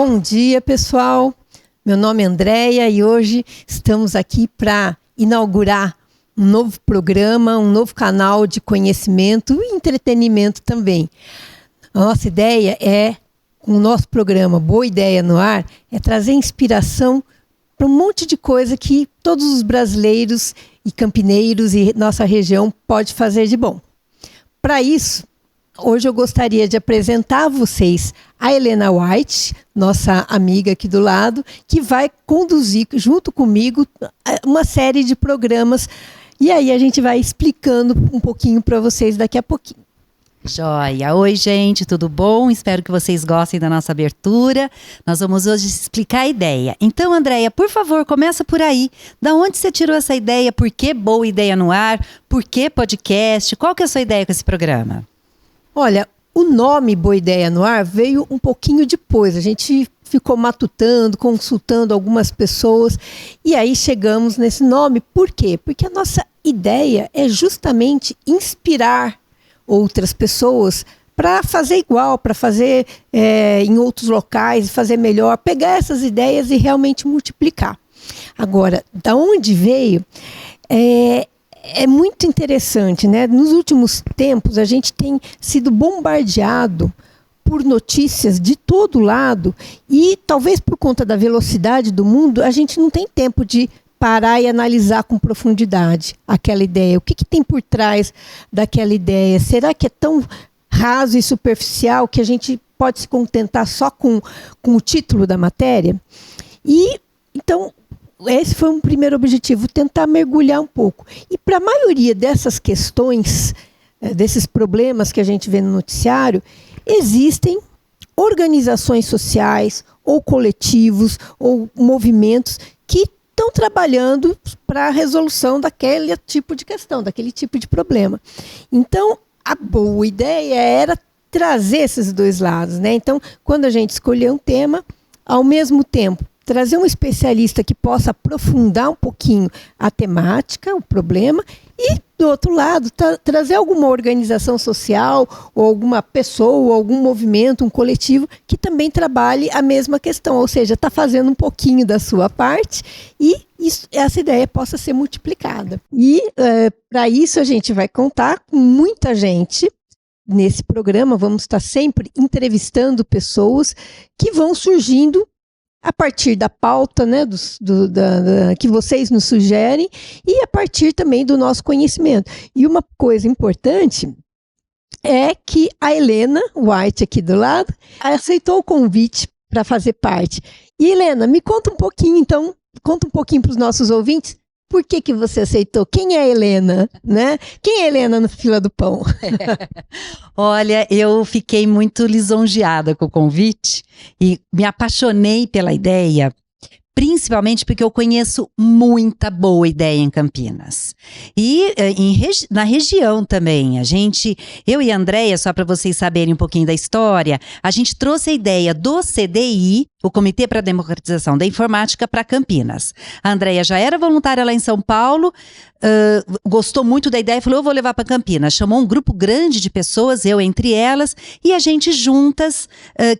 Bom dia, pessoal. Meu nome é Andréia e hoje estamos aqui para inaugurar um novo programa, um novo canal de conhecimento e entretenimento também. A nossa ideia com o nosso programa Boa Ideia no Ar, é trazer inspiração para um monte de coisa que todos os brasileiros e campineiros e nossa região pode fazer de bom. Para isso, hoje eu gostaria de apresentar a vocês a Helena White, nossa amiga aqui do lado, que vai conduzir junto comigo uma série de programas. E aí a gente vai explicando um pouquinho para vocês daqui a pouquinho. Joia! Oi, gente, tudo bom? Espero que vocês gostem da nossa abertura. Nós vamos hoje explicar a ideia. Então, Andréia, por favor, começa por aí. Da onde você tirou essa ideia? Por que Boa Ideia no Ar? Por que podcast? Qual que é a sua ideia com esse programa? Olha, o nome Boa Ideia no Ar veio um pouquinho depois. A gente ficou matutando, consultando algumas pessoas e aí chegamos nesse nome. Por quê? Porque a nossa ideia é justamente inspirar outras pessoas para fazer igual, para fazer em outros locais, fazer melhor, pegar essas ideias e realmente multiplicar. Agora, da onde veio, é muito interessante, né? Nos últimos tempos, a gente tem sido bombardeado por notícias de todo lado e talvez por conta da velocidade do mundo, a gente não tem tempo de parar e analisar com profundidade aquela ideia. O que tem por trás daquela ideia? Será que é tão raso e superficial que a gente pode se contentar só com o título da matéria? E, então, esse foi um primeiro objetivo, tentar mergulhar um pouco. E para a maioria dessas questões, desses problemas que a gente vê no noticiário, existem organizações sociais, ou coletivos, ou movimentos que estão trabalhando para a resolução daquele tipo de questão, daquele tipo de problema. Então, a boa ideia era trazer esses dois lados, né? Então, quando a gente escolher um tema, ao mesmo tempo, trazer um especialista que possa aprofundar um pouquinho a temática, o problema, e, do outro lado, trazer alguma organização social, ou alguma pessoa, ou algum movimento, um coletivo, que também trabalhe a mesma questão, ou seja, está fazendo um pouquinho da sua parte e essa ideia possa ser multiplicada. E, para isso, a gente vai contar com muita gente. Nesse programa, vamos estar sempre entrevistando pessoas que vão surgindo a partir da pauta, né, que vocês nos sugerem e a partir também do nosso conhecimento. E uma coisa importante é que a Helena White, aqui do lado, aceitou o convite para fazer parte. E, Helena, me conta um pouquinho, então, conta um pouquinho para os nossos ouvintes, por que você aceitou? Quem é a Helena, né? Quem é a Helena no Fila do Pão? Olha, eu fiquei muito lisonjeada com o convite e me apaixonei pela ideia, principalmente porque eu conheço muita boa ideia em Campinas. E na região também, eu e a Andréia, só para vocês saberem um pouquinho da história, a gente trouxe a ideia do CDI, o Comitê para a Democratização da Informática, para Campinas. A Andréia já era voluntária lá em São Paulo, gostou muito da ideia e falou, eu vou levar para Campinas. Chamou um grupo grande de pessoas, eu entre elas, e a gente juntas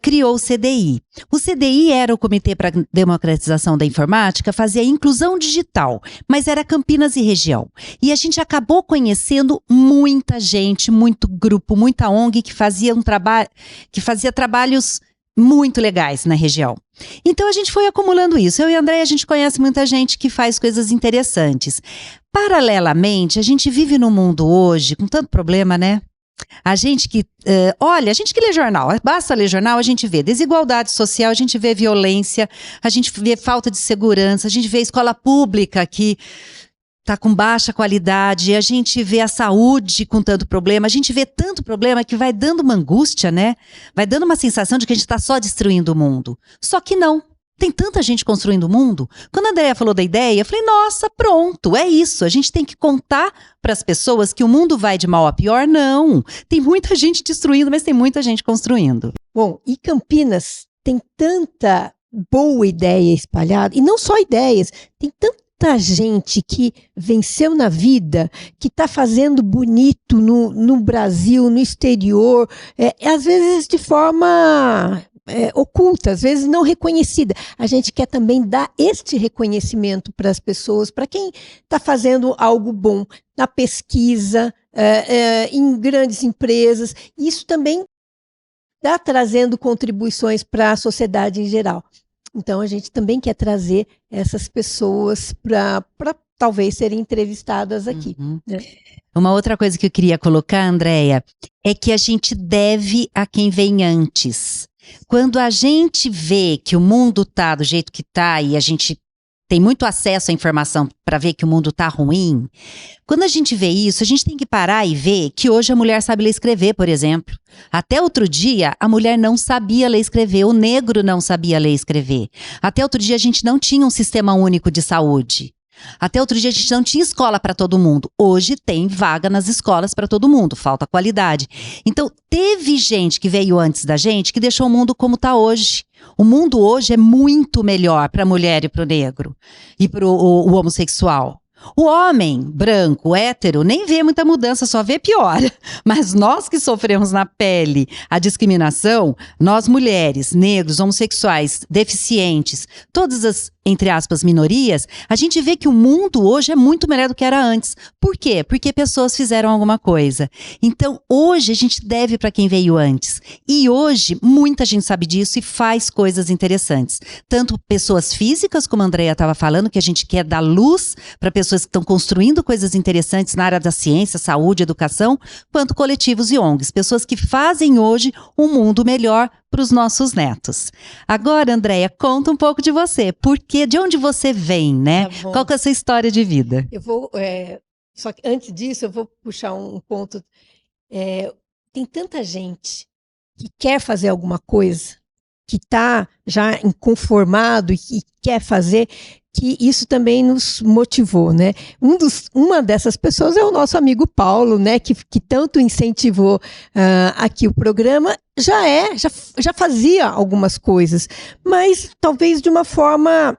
criou o CDI. O CDI era o Comitê para a Democratização da Informática, fazia inclusão digital, mas era Campinas e região. E a gente acabou conhecendo muita gente, muito grupo, muita ONG que fazia trabalhos muito legais na região. Então a gente foi acumulando isso. Eu e a Andréia, a gente conhece muita gente que faz coisas interessantes. Paralelamente, a gente vive num mundo hoje com tanto problema, né? A gente que lê jornal, basta ler jornal, a gente vê desigualdade social, a gente vê violência, a gente vê falta de segurança, a gente vê escola pública que está com baixa qualidade, a gente vê a saúde com tanto problema, a gente vê tanto problema que vai dando uma angústia, né? Vai dando uma sensação de que a gente está só destruindo o mundo. Só que não. Tem tanta gente construindo o mundo. Quando a Andréia falou da ideia, eu falei, nossa, pronto, é isso. A gente tem que contar para as pessoas que o mundo vai de mal a pior. Não. Tem muita gente destruindo, mas tem muita gente construindo. Bom, e Campinas tem tanta boa ideia espalhada, e não só ideias, tem tanta gente que venceu na vida, que está fazendo bonito no Brasil, no exterior, às vezes de forma oculta, às vezes não reconhecida. A gente quer também dar este reconhecimento para as pessoas, para quem está fazendo algo bom na pesquisa, em grandes empresas. Isso também está trazendo contribuições para a sociedade em geral. Então, a gente também quer trazer essas pessoas para talvez serem entrevistadas aqui. Né? Uma outra coisa que eu queria colocar, Andréia, é que a gente deve a quem vem antes. Quando a gente vê que o mundo está do jeito que está e a gente tem muito acesso à informação para ver que o mundo está ruim, quando a gente vê isso, a gente tem que parar e ver que hoje a mulher sabe ler e escrever, por exemplo. Até outro dia, a mulher não sabia ler e escrever, o negro não sabia ler e escrever. Até outro dia, a gente não tinha um sistema único de saúde. Até outro dia a gente não tinha escola para todo mundo. Hoje tem vaga nas escolas para todo mundo, falta qualidade. Então teve gente que veio antes da gente que deixou o mundo como está hoje. O mundo hoje é muito melhor para a mulher e para o negro e para o homossexual. O homem branco, hétero, nem vê muita mudança, só vê pior. Mas nós que sofremos na pele a discriminação, nós mulheres, negros, homossexuais, deficientes, todas as, entre aspas, minorias, a gente vê que o mundo hoje é muito melhor do que era antes. Por quê? Porque pessoas fizeram alguma coisa. Então, hoje a gente deve para quem veio antes. E hoje, muita gente sabe disso e faz coisas interessantes. Tanto pessoas físicas, como a Andréia estava falando, que a gente quer dar luz para pessoas que estão construindo coisas interessantes na área da ciência, saúde, educação, quanto coletivos e ONGs. Pessoas que fazem hoje um mundo melhor para os nossos netos. Agora, Andréia, conta um pouco de você. De onde você vem, né? Tá bom. Qual que é a sua história de vida? Eu vou, só que antes disso, eu vou puxar um ponto. Tem tanta gente que quer fazer alguma coisa, que está já inconformado e que quer fazer, que isso também nos motivou, né? Uma dessas pessoas é o nosso amigo Paulo, né? Que tanto incentivou aqui o programa. Já fazia algumas coisas, mas talvez de uma forma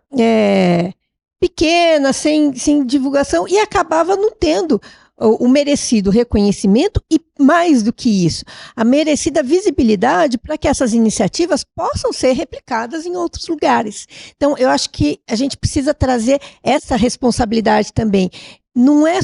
pequena, sem divulgação, e acabava não tendo o merecido reconhecimento e, mais do que isso, a merecida visibilidade para que essas iniciativas possam ser replicadas em outros lugares. Então, eu acho que a gente precisa trazer essa responsabilidade também. Não é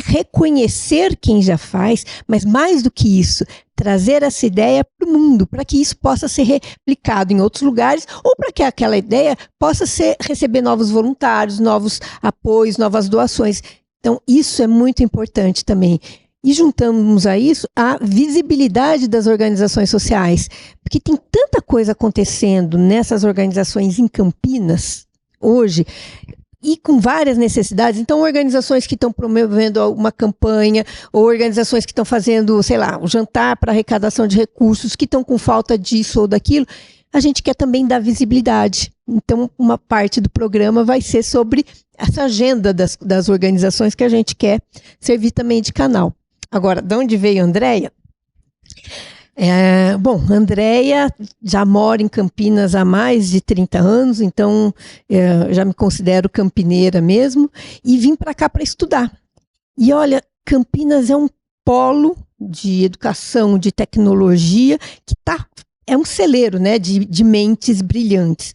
reconhecer quem já faz, mas mais do que isso, trazer essa ideia para o mundo, para que isso possa ser replicado em outros lugares, ou para que aquela ideia possa receber novos voluntários, novos apoios, novas doações. Então, isso é muito importante também. E juntamos a isso a visibilidade das organizações sociais, porque tem tanta coisa acontecendo nessas organizações em Campinas, hoje, e com várias necessidades. Então, organizações que estão promovendo uma campanha, ou organizações que estão fazendo, sei lá, um jantar para arrecadação de recursos, que estão com falta disso ou daquilo, a gente quer também dar visibilidade. Então, uma parte do programa vai ser sobre essa agenda das organizações que a gente quer servir também de canal. Agora, de onde veio a Andréia? Bom, a Andréia já mora em Campinas há mais de 30 anos, então já me considero campineira mesmo, e vim para cá para estudar. E olha, Campinas é um polo de educação, de tecnologia, que é um celeiro, né, de mentes brilhantes.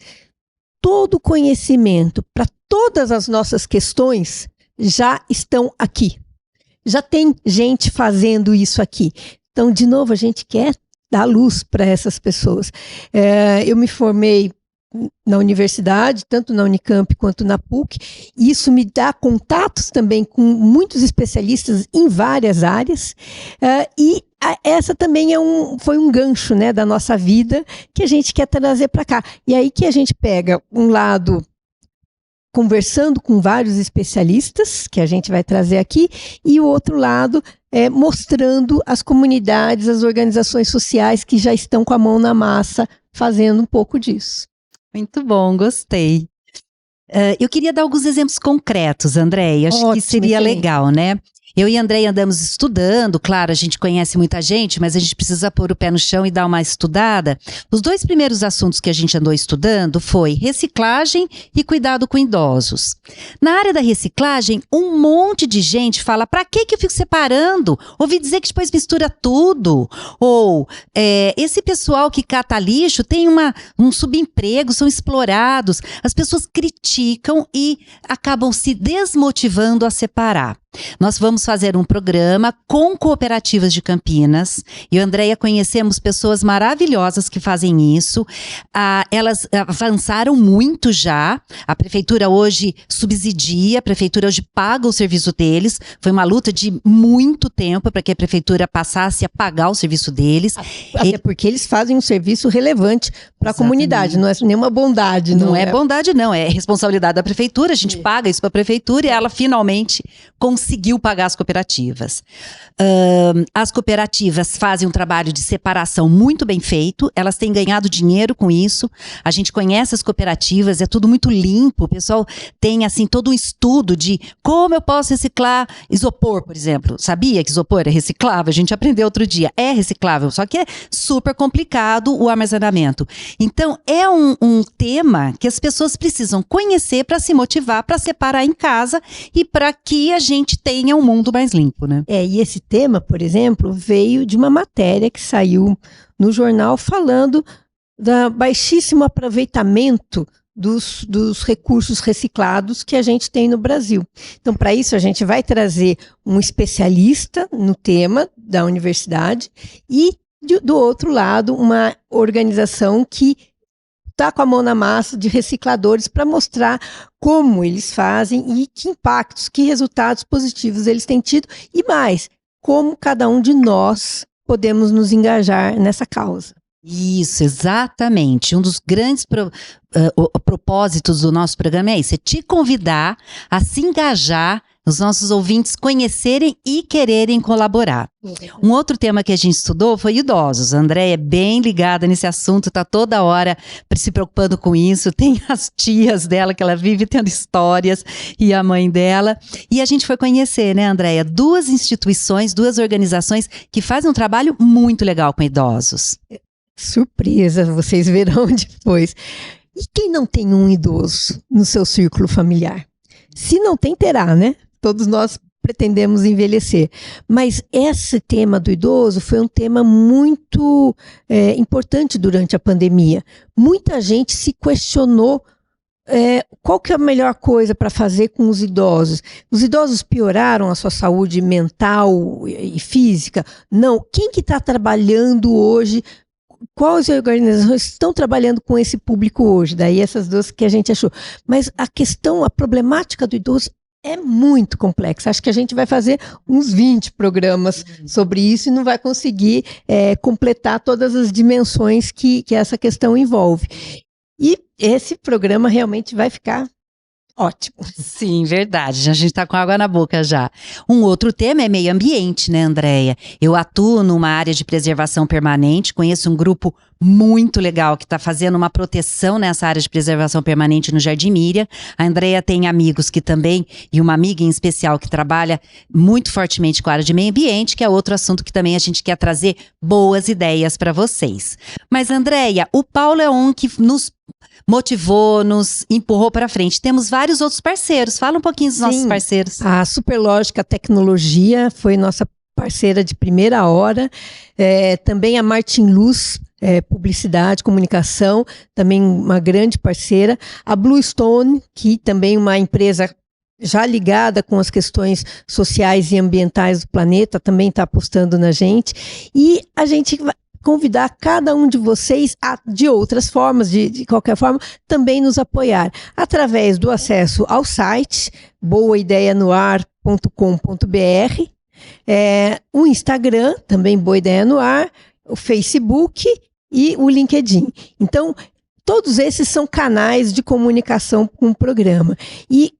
Todo o conhecimento para todas as nossas questões já estão aqui. Já tem gente fazendo isso aqui. Então, de novo, a gente quer dar luz para essas pessoas. Eu me formei na universidade, tanto na Unicamp quanto na PUC, e isso me dá contatos também com muitos especialistas em várias áreas, e essa também foi um gancho, né, da nossa vida que a gente quer trazer para cá. E aí que a gente pega um lado conversando com vários especialistas, que a gente vai trazer aqui, e o outro lado mostrando as comunidades, as organizações sociais que já estão com a mão na massa fazendo um pouco disso. Muito bom, gostei. Eu queria dar alguns exemplos concretos, Andréia, acho que seria legal, né? Eu e a Andréia andamos estudando, claro, a gente conhece muita gente, mas a gente precisa pôr o pé no chão e dar uma estudada. Os 2 primeiros assuntos que a gente andou estudando foi reciclagem e cuidado com idosos. Na área da reciclagem, um monte de gente fala, pra que eu fico separando? Ouvi dizer que depois mistura tudo. Ou, esse pessoal que cata lixo tem um subemprego, são explorados. As pessoas criticam e acabam se desmotivando a separar. Nós vamos fazer um programa com cooperativas de Campinas. Eu e a Andréia conhecemos pessoas maravilhosas que fazem isso. Elas avançaram muito já. A prefeitura hoje subsidia, a prefeitura hoje paga o serviço deles. Foi uma luta de muito tempo para que a prefeitura passasse a pagar o serviço deles. Até porque eles fazem um serviço relevante para a comunidade, não é nenhuma bondade. Não é bondade, não. É responsabilidade da prefeitura. A gente paga isso para a prefeitura e ela finalmente conseguiu pagar as cooperativas. As cooperativas fazem um trabalho de separação muito bem feito, elas têm ganhado dinheiro com isso, a gente conhece as cooperativas, é tudo muito limpo, o pessoal tem assim todo um estudo de como eu posso reciclar isopor, por exemplo. Sabia que isopor é reciclável? A gente aprendeu outro dia, é reciclável, só que é super complicado o armazenamento. Então é um tema que as pessoas precisam conhecer para se motivar, para separar em casa e para que a gente tenha um mundo mais limpo, né? E esse tema, por exemplo, veio de uma matéria que saiu no jornal falando do baixíssimo aproveitamento dos recursos reciclados que a gente tem no Brasil. Então, para isso, a gente vai trazer um especialista no tema da universidade e, do outro lado, uma organização que está com a mão na massa de recicladores para mostrar como eles fazem e que impactos, que resultados positivos eles têm tido e mais, como cada um de nós podemos nos engajar nessa causa. Isso, exatamente. Um dos grandes propósitos do nosso programa é isso, é te convidar a se engajar, os nossos ouvintes conhecerem e quererem colaborar. Um outro tema que a gente estudou foi idosos. A Andréia é bem ligada nesse assunto, está toda hora se preocupando com isso. Tem as tias dela que ela vive tendo histórias e a mãe dela. E a gente foi conhecer, né, Andréia? 2 instituições, 2 organizações que fazem um trabalho muito legal com idosos. Surpresa, vocês verão depois. E quem não tem um idoso no seu círculo familiar? Se não tem, terá, né? Todos nós pretendemos envelhecer. Mas esse tema do idoso foi um tema muito importante durante a pandemia. Muita gente se questionou qual que é a melhor coisa para fazer com os idosos. Os idosos pioraram a sua saúde mental e física? Não. Quem que está trabalhando hoje? Quais organizações estão trabalhando com esse público hoje? Daí essas 2 que a gente achou. Mas a problemática do idoso é muito complexa. Acho que a gente vai fazer uns 20 programas sobre isso e não vai conseguir completar todas as dimensões que essa questão envolve. E esse programa realmente vai ficar ótimo. Sim, verdade. A gente está com água na boca já. Um outro tema é meio ambiente, né, Andréia? Eu atuo numa área de preservação permanente, conheço um grupo muito legal que está fazendo uma proteção nessa área de preservação permanente no Jardim Miriam. A Andréia tem amigos que também, e uma amiga em especial que trabalha muito fortemente com a área de meio ambiente, que é outro assunto que também a gente quer trazer boas ideias para vocês. Mas, Andréia, o Paulo é um que nos motivou, nos empurrou para frente. Temos vários outros parceiros. Fala um pouquinho dos nossos parceiros. A Superlógica Tecnologia foi nossa parceira de primeira hora. Também a Martin Luz, Publicidade, Comunicação, também uma grande parceira. A Bluestone, que também é uma empresa já ligada com as questões sociais e ambientais do planeta, também está apostando na gente. E a gente vai convidar cada um de vocês de outras formas, de qualquer forma, também nos apoiar, através do acesso ao site boaideianoar.com.br, o Instagram, também Boa Ideia no Ar, o Facebook e o LinkedIn. Então, todos esses são canais de comunicação com o programa. E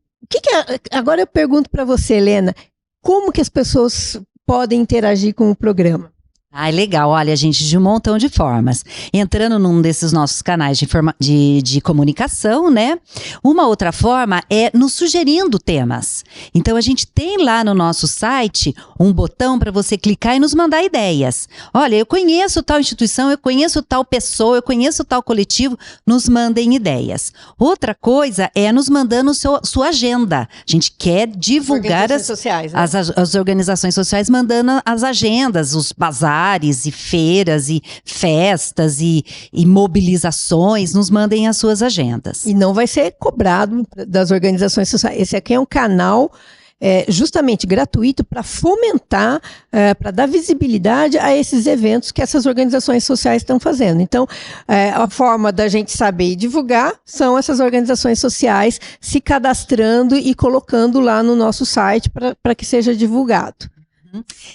agora eu pergunto para você, Helena, como que as pessoas podem interagir com o programa? Ai, legal. Olha, gente, de um montão de formas. Entrando num desses nossos canais de comunicação, né? Uma outra forma é nos sugerindo temas. Então, a gente tem lá no nosso site um botão para você clicar e nos mandar ideias. Olha, eu conheço tal instituição, eu conheço tal pessoa, eu conheço tal coletivo. Nos mandem ideias. Outra coisa é nos mandando sua agenda. A gente quer divulgar as organizações sociais mandando as agendas, os bazares e feiras e festas e mobilizações, nos mandem as suas agendas. E não vai ser cobrado das organizações sociais. Esse aqui é um canal justamente gratuito para fomentar, para dar visibilidade a esses eventos que essas organizações sociais estão fazendo. Então, a forma da gente saber e divulgar são essas organizações sociais se cadastrando e colocando lá no nosso site para que seja divulgado.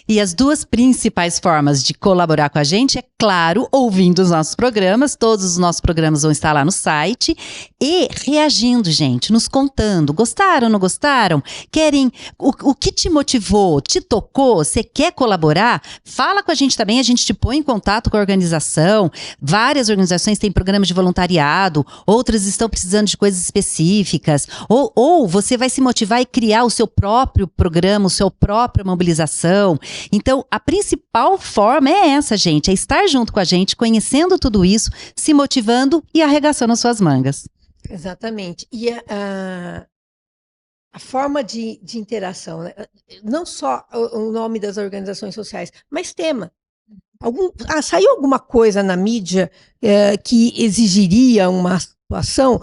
E as duas principais formas de colaborar com a gente é, claro, ouvindo os nossos programas. Todos os nossos programas vão estar lá no site. E reagindo, gente, nos contando. Gostaram, não gostaram? Querem? O que te motivou? Te tocou? Você quer colaborar? Fala com a gente também, a gente te põe em contato com a organização. Várias organizações têm programas de voluntariado, outras estão precisando de coisas específicas. Ou você vai se motivar e criar o seu próprio programa, o seu própria mobilização. Então, a principal forma é essa, gente, é estar junto com a gente, conhecendo tudo isso, se motivando e arregaçando as suas mangas. Exatamente. E a forma de interação, né? Não só o nome das organizações sociais, mas tema. Saiu alguma coisa na mídia que exigiria uma atuação?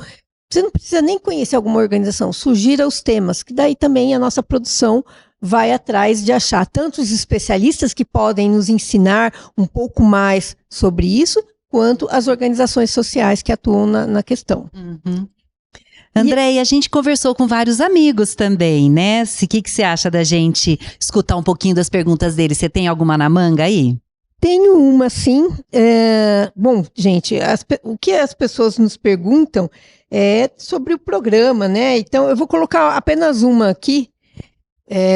Você não precisa nem conhecer alguma organização, sugira os temas, que daí também a nossa produção vai atrás de achar tantos especialistas que podem nos ensinar um pouco mais sobre isso, quanto as organizações sociais que atuam na questão. Uhum. Andréia, a gente conversou com vários amigos também, né? O que você acha da gente escutar um pouquinho das perguntas deles? Você tem alguma na manga aí? Tenho uma, sim. Bom, gente, o que as pessoas nos perguntam é sobre o programa, né? Então, eu vou colocar apenas uma aqui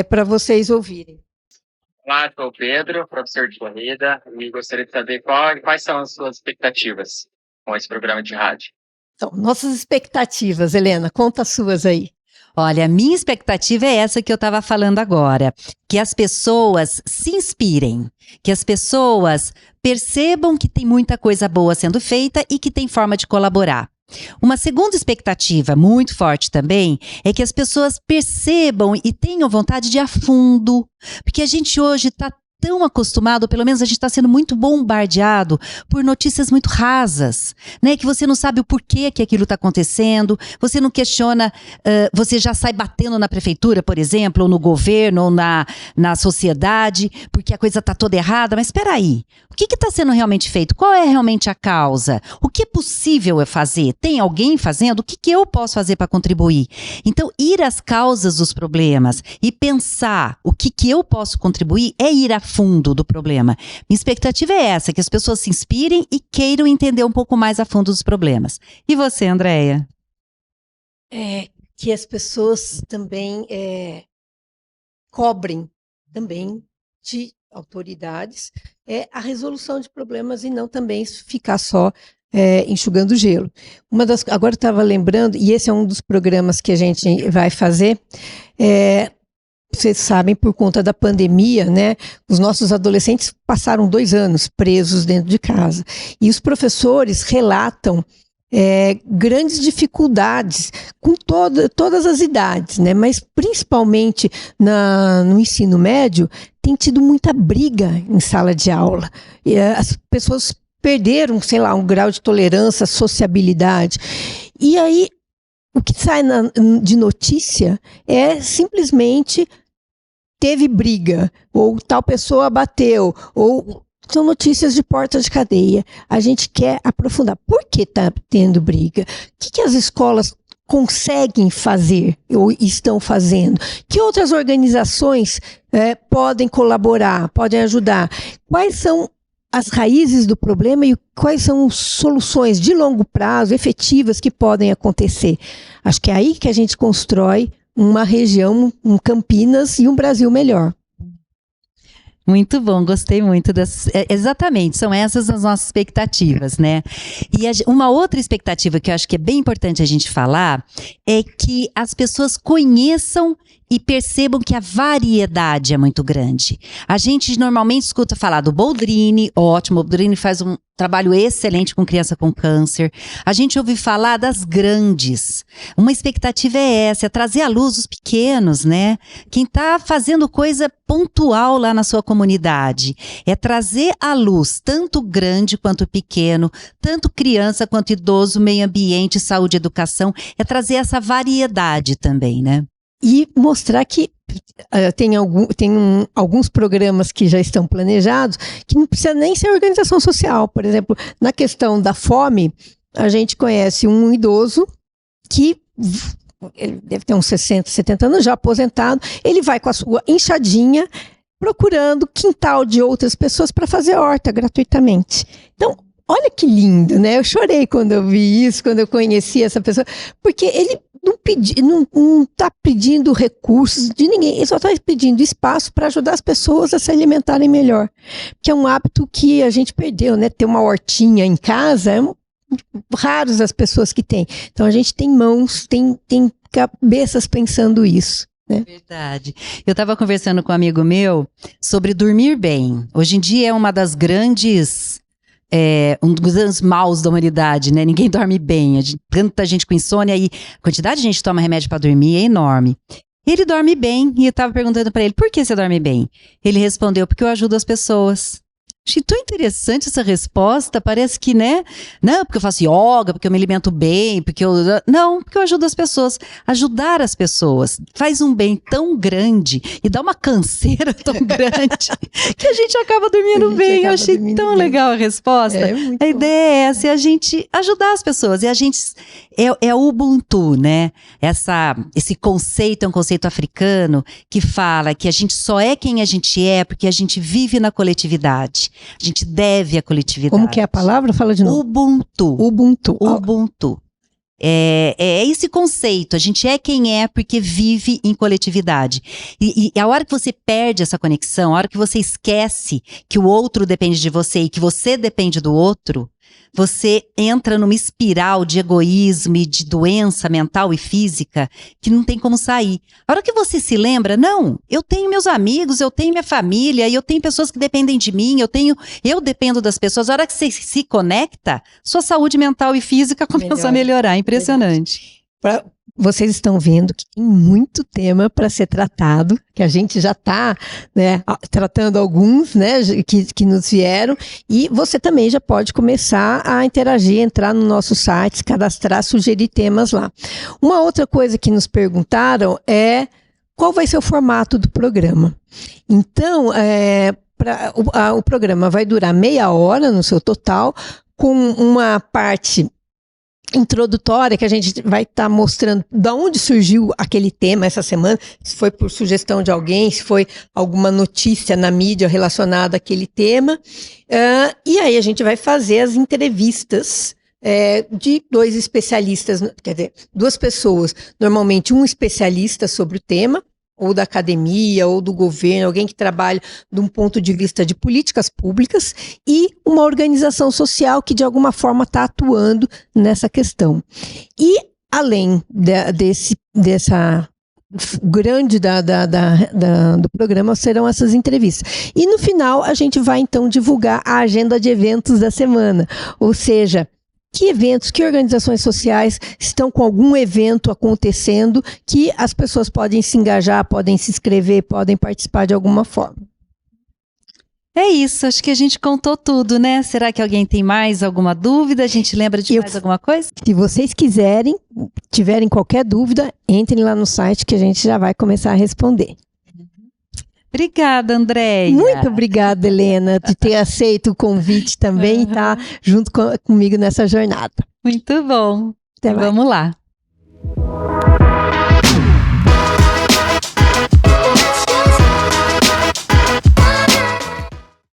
para vocês ouvirem. Olá, sou o Pedro, professor de corrida, e gostaria de saber quais são as suas expectativas com esse programa de rádio. Então, nossas expectativas, Helena, conta as suas aí. Olha, a minha expectativa é essa que eu estava falando agora, que as pessoas se inspirem, que as pessoas percebam que tem muita coisa boa sendo feita e que tem forma de colaborar. Uma segunda expectativa muito forte também é que as pessoas percebam e tenham vontade de ir a fundo, porque a gente hoje está tão acostumado, ou pelo menos a gente está sendo muito bombardeado por notícias muito rasas, né? Que você não sabe o porquê que aquilo está acontecendo, você não questiona, você já sai batendo na prefeitura, por exemplo, ou no governo, ou na sociedade, porque a coisa está toda errada, mas espera aí, o que está sendo realmente feito? Qual é realmente a causa? O que é possível eu fazer? Tem alguém fazendo? O que eu posso fazer para contribuir? Então, ir às causas dos problemas e pensar o que eu posso contribuir é ir a fundo do problema. Minha expectativa é essa, que as pessoas se inspirem e queiram entender um pouco mais a fundo dos problemas. E você, Andréia? Que as pessoas também cobrem também de autoridades a resolução de problemas e não também ficar só enxugando gelo. Agora eu estava lembrando, e esse é um dos programas que a gente vai fazer, vocês sabem, por conta da pandemia, né, os nossos adolescentes passaram 2 anos presos dentro de casa. E os professores relatam grandes dificuldades com todas as idades, né, mas principalmente no ensino médio, tem tido muita briga em sala de aula. E as pessoas perderam, sei lá, um grau de tolerância, sociabilidade. E aí, o que sai de notícia é simplesmente teve briga, ou tal pessoa bateu, ou são notícias de porta de cadeia. A gente quer aprofundar. Por que está tendo briga? O que as escolas conseguem fazer ou estão fazendo? Que outras organizações podem colaborar, podem ajudar? Quais são as raízes do problema e quais são as soluções de longo prazo efetivas que podem acontecer? Acho que é aí que a gente constrói uma região, um Campinas e um Brasil melhor. Muito bom, gostei muito exatamente, são essas as nossas expectativas, né? E uma outra expectativa que eu acho que é bem importante a gente falar é que as pessoas conheçam e percebam que a variedade é muito grande. A gente normalmente escuta falar do Boldrini, ótimo, o Boldrini faz um trabalho excelente com criança com câncer. A gente ouve falar das grandes. Uma expectativa é essa, é trazer à luz os pequenos, né? Quem está fazendo coisa pontual lá na sua comunidade. É trazer à luz tanto grande quanto pequeno, tanto criança quanto idoso, meio ambiente, saúde, educação. É trazer essa variedade também, né? E mostrar que tem alguns programas que já estão planejados que não precisa nem ser organização social. Por exemplo, na questão da fome, a gente conhece um idoso que ele deve ter uns 60, 70 anos, já aposentado. Ele vai com a sua enxadinha procurando quintal de outras pessoas para fazer horta gratuitamente. Então, olha que lindo, né? Eu chorei quando eu vi isso, quando eu conheci essa pessoa, porque ele não está pedindo recursos de ninguém, ele só está pedindo espaço para ajudar as pessoas a se alimentarem melhor, que é um hábito que a gente perdeu, né? Ter uma hortinha em casa, raros as pessoas que têm. Então a gente tem mãos, tem cabeças pensando isso. Né? Verdade. Eu estava conversando com um amigo meu sobre dormir bem. Hoje em dia é uma das grandes... um dos grandes maus da humanidade, né? Ninguém dorme bem. Tanta gente com insônia e a quantidade de gente que toma remédio para dormir é enorme. Ele dorme bem e eu estava perguntando para ele, por que você dorme bem? Ele respondeu, porque eu ajudo as pessoas. Achei tão interessante essa resposta, parece que, né? Não, porque eu faço yoga, porque eu me alimento bem, porque eu... Não, porque eu ajudo as pessoas. Ajudar as pessoas faz um bem tão grande e dá uma canseira tão grande que a gente acaba dormindo bem. Eu achei tão legal a resposta. A ideia é essa, é a gente ajudar as pessoas. E a gente... É o Ubuntu, né? Esse conceito é um conceito africano que fala que a gente só é quem a gente é porque a gente vive na coletividade. A gente deve à coletividade. Como que é a palavra? Fala de novo. Ubuntu. Ubuntu. Ubuntu. É esse conceito. A gente é quem é porque vive em coletividade. E a hora que você perde essa conexão, a hora que você esquece que o outro depende de você e que você depende do outro, você entra numa espiral de egoísmo e de doença mental e física que não tem como sair. A hora que você se lembra, não, eu tenho meus amigos, eu tenho minha família, eu tenho pessoas que dependem de mim, eu dependo das pessoas. A hora que você se conecta, sua saúde mental e física começa a melhorar. Impressionante. Vocês estão vendo que tem muito tema para ser tratado, que a gente já está, né, tratando alguns, né, que nos vieram, e você também já pode começar a interagir, entrar no nosso site, se cadastrar, sugerir temas lá. Uma outra coisa que nos perguntaram é qual vai ser o formato do programa. Então, o programa vai durar meia hora no seu total, com uma parte introdutória, que a gente vai estar mostrando de onde surgiu aquele tema essa semana, se foi por sugestão de alguém, se foi alguma notícia na mídia relacionada àquele tema. E aí a gente vai fazer as entrevistas de dois especialistas, quer dizer, duas pessoas, normalmente um especialista sobre o tema, ou da academia, ou do governo, alguém que trabalha de um ponto de vista de políticas públicas, e uma organização social que de alguma forma está atuando nessa questão. E além dessa grande do programa serão essas entrevistas. E no final a gente vai então divulgar a agenda de eventos da semana, ou seja, que eventos, que organizações sociais estão com algum evento acontecendo que as pessoas podem se engajar, podem se inscrever, podem participar de alguma forma. É isso, acho que a gente contou tudo, né? Será que alguém tem mais alguma dúvida? A gente lembra de mais alguma coisa? Se vocês quiserem, tiverem qualquer dúvida, entrem lá no site que a gente já vai começar a responder. Obrigada, Andréia. Muito obrigada, Helena, de ter aceito o convite também e estar junto comigo nessa jornada. Muito bom. Até mais. Vamos lá.